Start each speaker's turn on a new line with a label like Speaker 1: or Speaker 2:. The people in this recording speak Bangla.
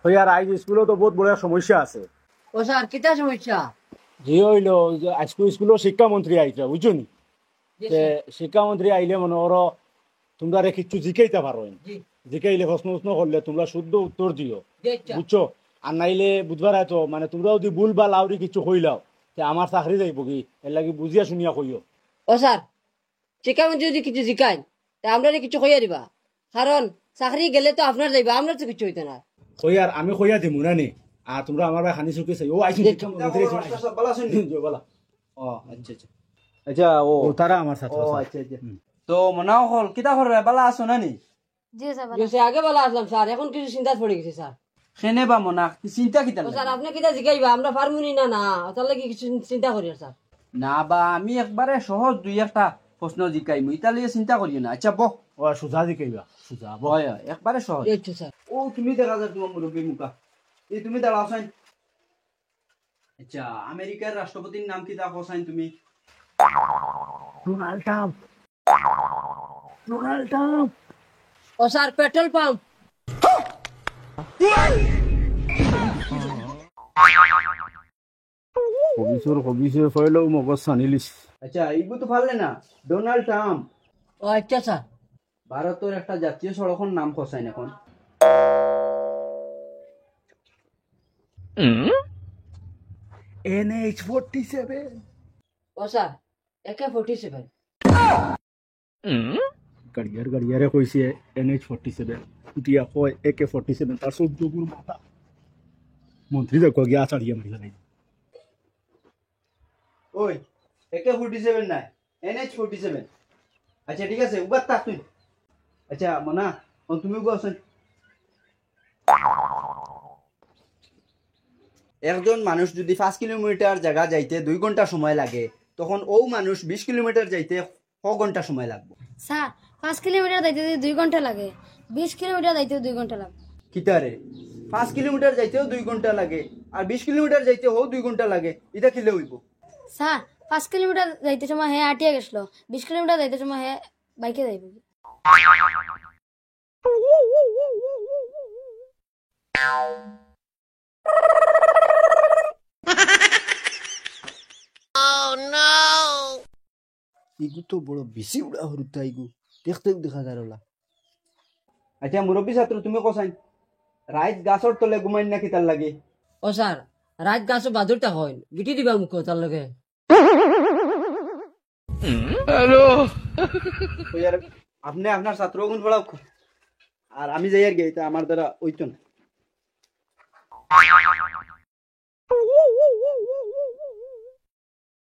Speaker 1: তো আর আইজ স্কুলে তো বহুত বড় সমস্যা আছে।
Speaker 2: ও স্যার কিতা সমস্যা?
Speaker 1: যে হইলো আজকে স্কুলের শিক্ষামন্ত্রী আইছে বুঝছো নি? শিক্ষামন্ত্রী আইলে মনে করো তোমরা কিছু জিকাইতে পারো, জিকাইলে প্রশ্ন করলে তোমরা শুদ্ধ উত্তর দিও, বুঝছো? আর নাইলে বুধবার তো মানে তোমরা যদি ভুল বা লাউরি কিছু কইলাও আমার চাকরি যাইব কি, এর লাগি বুঝিয়া শুনিয়া কইও।
Speaker 2: ও স্যার শিক্ষামন্ত্রী যদি কিছু জিকাই তা আমরা কিছু কইয়া দিবা, কারণ চাকরি গেলে তো আপনার যাইবা, আমরা তো কিছু হইতো না।
Speaker 1: কইয়ার আমি কইয়া দিম না নি, আর তোমরা আমার ভাই খানি চুকে চাই ও আইছি শিক্ষামন্ত্রী
Speaker 3: আচ্ছা ও
Speaker 1: তারা আমার সাথে।
Speaker 3: আচ্ছা আচ্ছা তো মনাও হল কিতা করে বালা আছো না নি?
Speaker 2: আগে বলা আসলাম স্যার, এখন কিছু চিন্তা পড়ে গেছে স্যার।
Speaker 3: খেনে বা মনা চিন্তা কিতা
Speaker 2: স্যার আপনি কিতা জিকাইবা, আমরা পারমুনি না না তার লাগি কিছু চিন্তা করি স্যার।
Speaker 3: না বা আমি একবারে সহজ দুই একটা প্রশ্ন জিকাইমু, ইতা লিয়ে চিন্তা করিও না। আচ্ছা বহ
Speaker 1: ও সুজা জিকাইবা, সুজা
Speaker 3: হয় একবারে সহজ।
Speaker 2: আচ্ছা স্যার।
Speaker 3: ও তুমি দেখা যায় তোমার মুরব্বী মুখা এই তুমি দাঁড়াও সাইন। আচ্ছা আমেরিকার রাষ্ট্রপতির নাম কি তা কোসাইন তুমি?
Speaker 1: Donald Trump. Donald Trump.
Speaker 2: ও স্যার পেট্রোল পাম্প।
Speaker 1: হবিসর ফয়লো মগজ সানিলিস।
Speaker 3: আচ্ছা এইগু তো পারলে না, ডোনাল্ড ট্রাম্প।
Speaker 2: ও আচ্ছা স্যার।
Speaker 3: ভারতের একটা জাতীয় সড়কের নাম কোসাইন এখন?
Speaker 1: NH-47।
Speaker 2: ও স্যার AK-47।
Speaker 1: গাড়িয়ারে কইছে NH-47, উঠিয়া কয় AK-47, তার সহ্য গুরু মাথা মন্ত্রী দেখো গিয়া চাড়িয়ে মারিলা নাই।
Speaker 3: ওই AK-47 নাই, NH-47। আচ্ছা ঠিক আছে উবার তাক তুই। আচ্ছা মনা তুমি গোসেন। একজন মানুষ যদি 5 কিলোমিটার জায়গা যাইতে 2 ঘন্টা সময় লাগে, তখন ও মানুষ 20 কিলোমিটার যাইতে ক ঘন্টা সময় লাগবে?
Speaker 4: স্যার 5 কিলোমিটার যাইতে 2 ঘন্টা লাগে, 20 কিলোমিটার যাইতেও 2 ঘন্টা লাগে।
Speaker 3: কিতারে 5 কিলোমিটার যাইতেও 2 ঘন্টা লাগে আর 20 কিলোমিটার যাইতেও 2 ঘন্টা লাগে, এটা কিলে হইব?
Speaker 4: স্যার 5 কিলোমিটার যাইতে সময় হে আটিয়া গেছিল, 20 কিলোমিটার যাইতে সময় হে বাইকে যাইব।
Speaker 3: ইগু তো বড় বেশি উড়া হরুতা ইগু দেখতে দেখা যায় ওলা। আচ্ছা মুরব্বী ছাত্র তুমি কোসাইন রাইত গাছর তলে ঘুমাইন না কিতার লাগে?
Speaker 2: ও স্যার রাত গাছ বাদুরটা হয় বিটি দিবা মুখ তার লগে।
Speaker 3: হ্যালো আপনি আপনার ছাত্র গুণ পড়াও আর আমি যাই আর গে, আমার দ্বারা ওইতো না।